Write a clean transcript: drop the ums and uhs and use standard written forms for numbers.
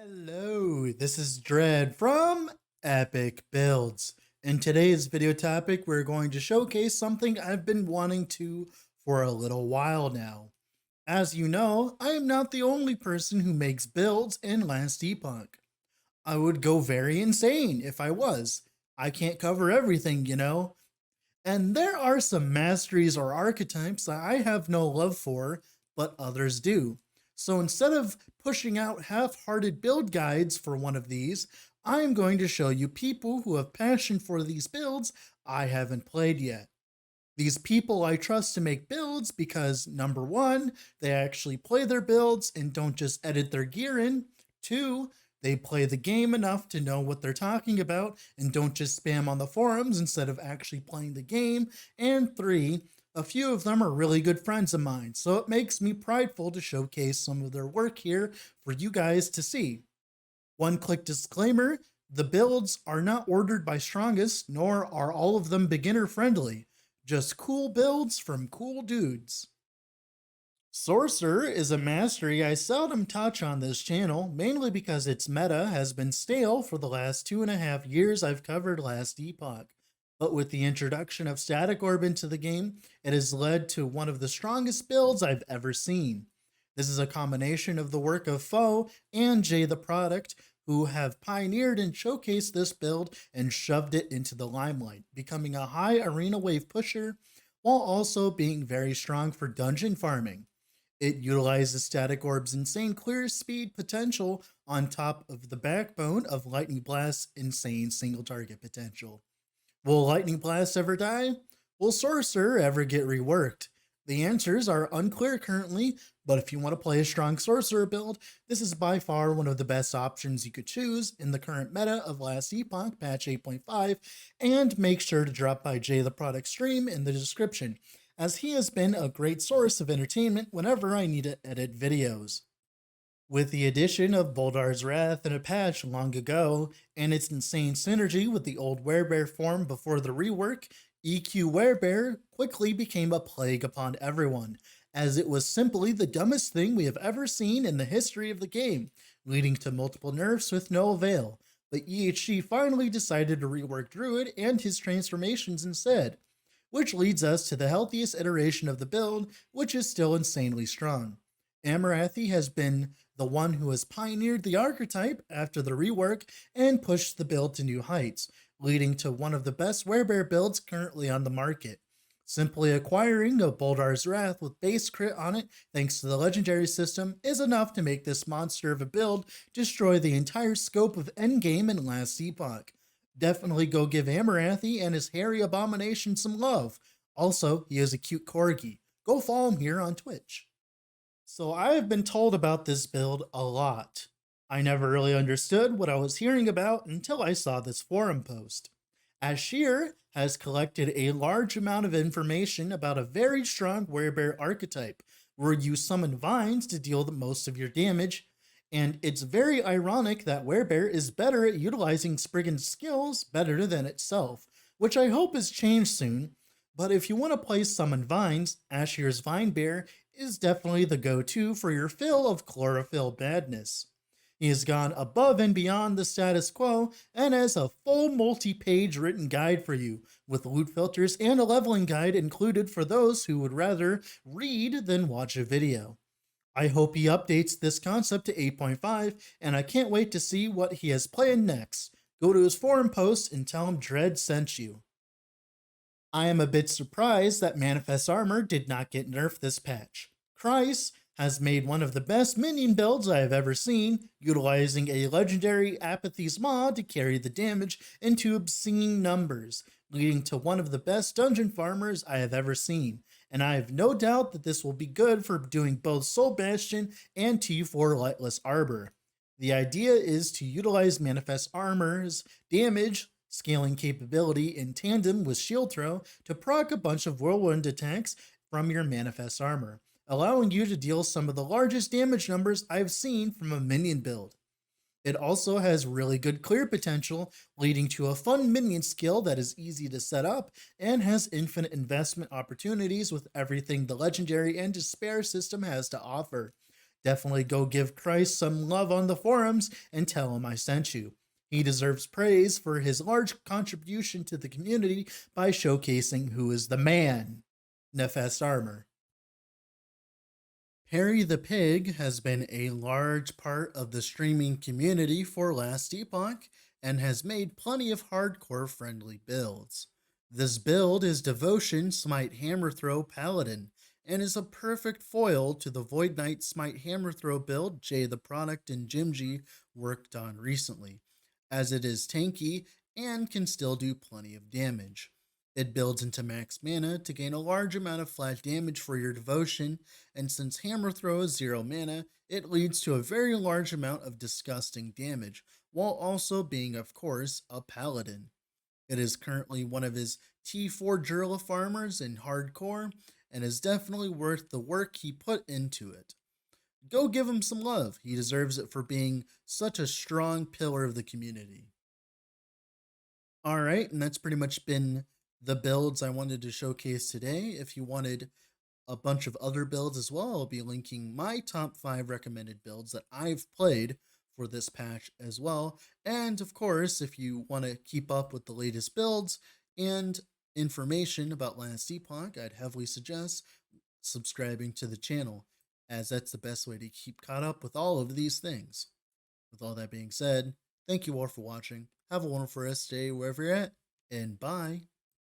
Hello, this is Dread from Epoch Builds. In today's video topic, we're going to showcase something I've been wanting to for a little while now. As you know, I am not the only person who makes builds in Last Epoch. I would go very insane if I was. I can't cover everything, you know. And there are some masteries or archetypes that I have no love for, but others do. So instead of pushing out half-hearted build guides for one of these, I'm going to show you people who have passion for these builds I haven't played yet. These people I trust to make builds because number one, they actually play their builds and don't just edit their gear in. Two, they play the game enough to know what they're talking about and don't just spam on the forums instead of actually playing the game. And three, a few of them are really good friends of mine, so it makes me prideful to showcase some of their work here for you guys to see. One click disclaimer, the builds are not ordered by strongest, nor are all of them beginner friendly. Just cool builds from cool dudes. Sorcerer is a mastery I seldom touch on this channel, mainly because its meta has been stale for the last 2.5 years I've covered Last Epoch. But with the introduction of Static Orb into the game, it has led to one of the strongest builds I've ever seen. This is a combination of the work of Foe and JayTheProduct, who have pioneered and showcased this build and shoved it into the limelight, becoming a high arena wave pusher, while also being very strong for dungeon farming. It utilizes Static Orb's insane clear speed potential on top of the backbone of Lightning Blast's insane single target potential. Will Lightning Blast ever die? Will Sorcerer ever get reworked? The answers are unclear currently, but if you want to play a strong Sorcerer build, this is by far one of the best options you could choose in the current meta of Last Epoch, patch 8.5, and make sure to drop by JayTheProduct stream in the description, as he has been a great source of entertainment whenever I need to edit videos. With the addition of Boldar's Wrath in a patch long ago, and its insane synergy with the old Werebear form before the rework, EQ Werebear quickly became a plague upon everyone, as it was simply the dumbest thing we have ever seen in the history of the game, leading to multiple nerfs with no avail. But EHG finally decided to rework Druid and his transformations instead, which leads us to the healthiest iteration of the build, which is still insanely strong. Amarathy has been the one who has pioneered the archetype after the rework and pushed the build to new heights, leading to one of the best Werebear builds currently on the market. Simply acquiring a Boldar's Wrath with base crit on it thanks to the legendary system is enough to make this monster of a build destroy the entire scope of endgame in Last Epoch. Definitely go give Amarathy and his hairy abomination some love. Also, he is a cute corgi. Go follow him here on Twitch. So I have been told about this build a lot. I never really understood what I was hearing about until I saw this forum post. Aschere has collected a large amount of information about a very strong Werebear archetype, where you summon vines to deal the most of your damage, and it's very ironic that Werebear is better at utilizing Spriggan's skills better than itself, which I hope is changed soon. But if you want to play summon vines, Aschere's Vinebear is definitely the go-to for your fill of chlorophyll badness. He has gone above and beyond the status quo and has a full multi-page written guide for you, with loot filters and a leveling guide included for those who would rather read than watch a video. I hope he updates this concept to 8.5, and I can't wait to see what he has planned next. Go to his forum post and tell him Dread sent you. I am a bit surprised that Manifest Armor did not get nerfed this patch. Kryce has made one of the best minion builds I have ever seen, utilizing a legendary Apathy's Maw to carry the damage into obscene numbers, leading to one of the best dungeon farmers I have ever seen, and I have no doubt that this will be good for doing both Soul Bastion and T4 Lightless Arbor. The idea is to utilize Manifest Armor's damage scaling capability in tandem with Shield Throw to proc a bunch of whirlwind attacks from your Manifest Armor, allowing you to deal some of the largest damage numbers I've seen from a minion build. It also has really good clear potential, leading to a fun minion skill that is easy to set up and has infinite investment opportunities with everything the Legendary and Despair system has to offer. Definitely go give Kryce some love on the forums and tell him I sent you. He deserves praise for his large contribution to the community by showcasing who is the man. Nefest Armor. PerryThePig has been a large part of the streaming community for Last Epoch and has made plenty of hardcore friendly builds. This build is Devotion Smite Hammerthrow Paladin and is a perfect foil to the Void Knight Smite Hammerthrow build JayTheProduct and Jimji worked on recently, as it is tanky and can still do plenty of damage. It builds into max mana to gain a large amount of flat damage for your devotion, and since Hammerthrow is 0 mana, it leads to a very large amount of disgusting damage, while also being, of course, a paladin. It is currently one of his T4 Jurla farmers in hardcore, and is definitely worth the work he put into it. Go give him some love, he deserves it for being such a strong pillar of the community. Alright, and that's pretty much been the builds I wanted to showcase today. If you wanted a bunch of other builds as well, I'll be linking my top 5 recommended builds that I've played for this patch as well. And of course, if you want to keep up with the latest builds and information about Last Epoch, I'd heavily suggest subscribing to the channel, as that's the best way to keep caught up with all of these things. With all that being said, thank you all for watching. Have a wonderful rest of the day wherever you're at, and bye.